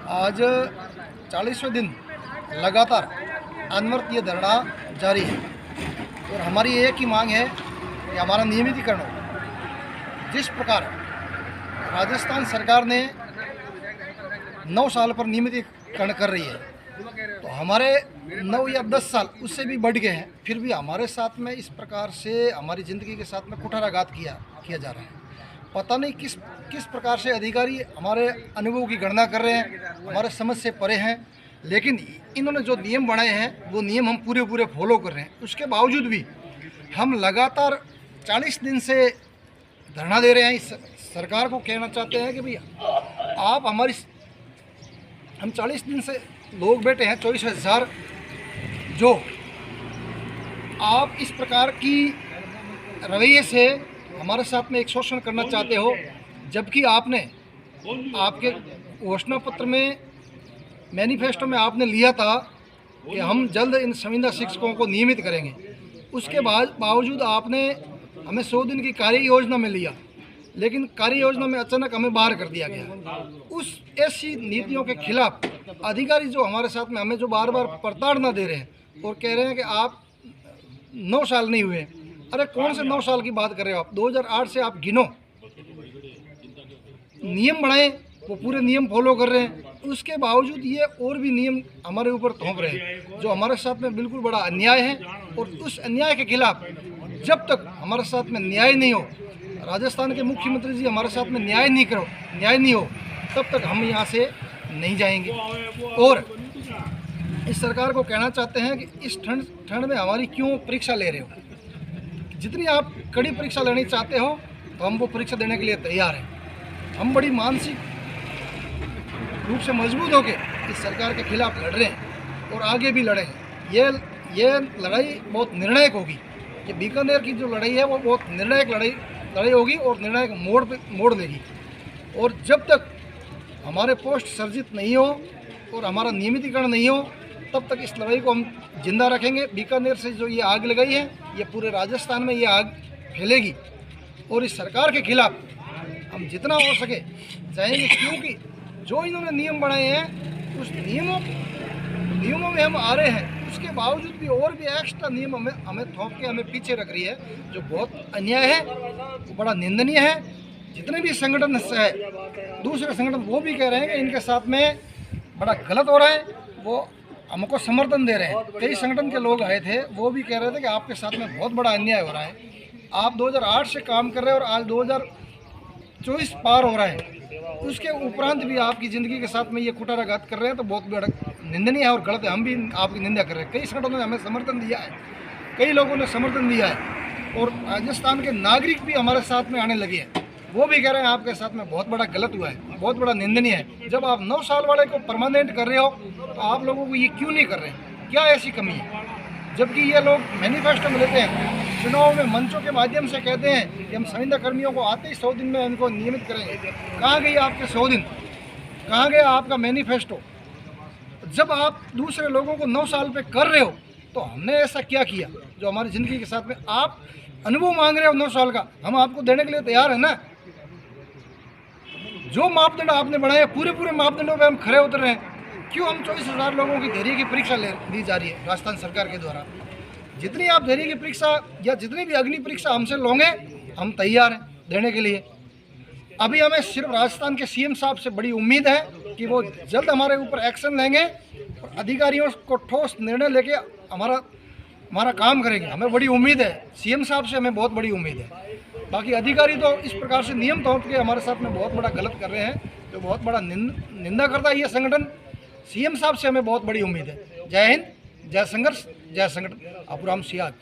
आज 40वें दिन लगातार अनवरत ये धरना जारी है और हमारी एक ही मांग है कि हमारा नियमितीकरण हो। जिस प्रकार राजस्थान सरकार ने 9 साल पर नियमितीकरण कर रही है, तो हमारे 9 या 10 साल उससे भी बढ़ गए हैं, फिर भी हमारे साथ में इस प्रकार से हमारी ज़िंदगी के साथ में कुठाराघात किया जा रहा है। पता नहीं किस प्रकार से अधिकारी हमारे अनुभव की गणना कर रहे हैं, हमारे समझ से परे हैं, लेकिन इन्होंने जो नियम बनाए हैं वो नियम हम पूरे फॉलो कर रहे हैं। उसके बावजूद भी हम लगातार 40 दिन से धरना दे रहे हैं। इस सरकार को कहना चाहते हैं कि भाई आप हम 40 दिन से लोग बैठे हैं, 24,000, जो आप इस प्रकार की रवैये से हमारे साथ में एक शोषण करना चाहते हो, जबकि आपने आपके घोषणा पत्र में, मैनिफेस्टो में आपने लिया था कि हम जल्द इन संविदा शिक्षकों को नियमित करेंगे। उसके बावजूद आपने हमें 100 दिन की कार्य योजना में लिया, लेकिन कार्य योजना में अचानक हमें बाहर कर दिया गया। उस ऐसी नीतियों के खिलाफ अधिकारी जो हमारे साथ में हमें जो बार बार प्रताड़ना दे रहे हैं और कह रहे हैं कि आप 9 साल नहीं हुए। अरे कौन से 9 साल की बात कर रहे हो आप? 2008 से आप गिनो, नियम बनाए, वो पूरे नियम फॉलो कर रहे हैं। उसके बावजूद ये और भी नियम हमारे ऊपर थोप रहे हैं, जो हमारे साथ में बिल्कुल बड़ा अन्याय है। और उस अन्याय के खिलाफ जब तक हमारे साथ में न्याय नहीं हो, राजस्थान के मुख्यमंत्री जी हमारे साथ में न्याय नहीं हो, तब तक हम यहाँ से नहीं जाएंगे। और इस सरकार को कहना चाहते हैं कि इस ठंड में हमारी क्यों परीक्षा ले रहे हो? जितनी आप कड़ी परीक्षा लेनी चाहते हो तो हम वो परीक्षा देने के लिए तैयार हैं। हम बड़ी मानसिक रूप से मजबूत होकर इस सरकार के खिलाफ लड़ रहे हैं और आगे भी लड़ेंगे। ये लड़ाई बहुत निर्णायक होगी। ये बीकानेर की जो लड़ाई है वो बहुत निर्णायक लड़ाई होगी और निर्णायक मोड़ लेगी। और जब तक हमारे पोस्ट सर्जित नहीं हो और हमारा नियमितीकरण नहीं हो, तब तक इस लड़ाई को हम जिंदा रखेंगे। बीकानेर से जो ये आग लगाई है, ये पूरे राजस्थान में ये आग फैलेगी और इस सरकार के खिलाफ हम जितना हो सके जाएंगे, क्योंकि जो इन्होंने नियम बनाए हैं उस नियमों में हम आ रहे हैं। उसके बावजूद भी और भी एक्स्ट्रा नियम हमें थोप के हमें पीछे रख रही है, जो बहुत अन्याय है, वो बड़ा निंदनीय है। जितने भी संगठन है, दूसरे संगठन, वो भी कह रहे हैं कि इनके साथ में बड़ा गलत हो रहा है, वो हमको समर्थन दे रहे हैं। कई संगठन के लोग आए थे, वो भी कह रहे थे कि आपके साथ में बहुत बड़ा अन्याय हो रहा है। आप 2008 से काम कर रहे हैं और आज 2024 पार हो रहा है, उसके उपरांत भी आपकी ज़िंदगी के साथ में ये कुठाराघात कर रहे हैं, तो बहुत बड़ा निंदनीय है और गलत है। हम भी आपकी निंदा कर रहे हैं। कई संगठनों ने हमें समर्थन दिया है, कई लोगों ने समर्थन दिया है और राजस्थान के नागरिक भी हमारे साथ में आने लगे हैं। वो भी कह रहे हैं आपके साथ में बहुत बड़ा गलत हुआ है, बहुत बड़ा निंदनीय है। जब आप 9 साल वाले को परमानेंट कर रहे हो, तो आप लोगों को ये क्यों नहीं कर रहे? क्या ऐसी कमी है? जबकि ये लोग मैनिफेस्टो में लेते हैं, चुनाव में मंचों के माध्यम से कहते हैं कि हम संविदा कर्मियों को आते ही 100 दिन में इनको नियमित करेंगे। कहाँ गई आपके 100 दिन? कहाँ गया आपका मैनिफेस्टो? जब आप दूसरे लोगों को 9 साल पे कर रहे हो, तो हमने ऐसा क्या किया जो हमारी ज़िंदगी के साथ में? आप अनुभव मांग रहे हो 9 साल का, हम आपको देने के लिए तैयार है ना। जो मापदंड आपने बनाए, पूरे मापदंडों पे हम खरे उतर रहे हैं। क्यों हम 24,000 लोगों की धैर्य की परीक्षा दी जा रही है राजस्थान सरकार के द्वारा? जितनी आप धैर्य की परीक्षा या जितनी भी अग्नि परीक्षा हमसे लोगे, हम तैयार हैं देने के लिए। अभी हमें सिर्फ राजस्थान के सीएम साहब से बड़ी उम्मीद है कि वो जल्द हमारे ऊपर एक्शन लेंगे और अधिकारियों को ठोस निर्णय लेके हमारा काम करेंगे। हमें बड़ी उम्मीद है, सीएम साहब से हमें बहुत बड़ी उम्मीद है। बाकी अधिकारी तो इस प्रकार से नियम तोड़ के हमारे साथ में बहुत बड़ा गलत कर रहे हैं, जो बहुत बड़ा निंदा करता है ये संगठन। सीएम साहब से हमें बहुत बड़ी उम्मीद है। जय हिंद, जय संघर्ष, जय संगठन। अपुराम सियाग।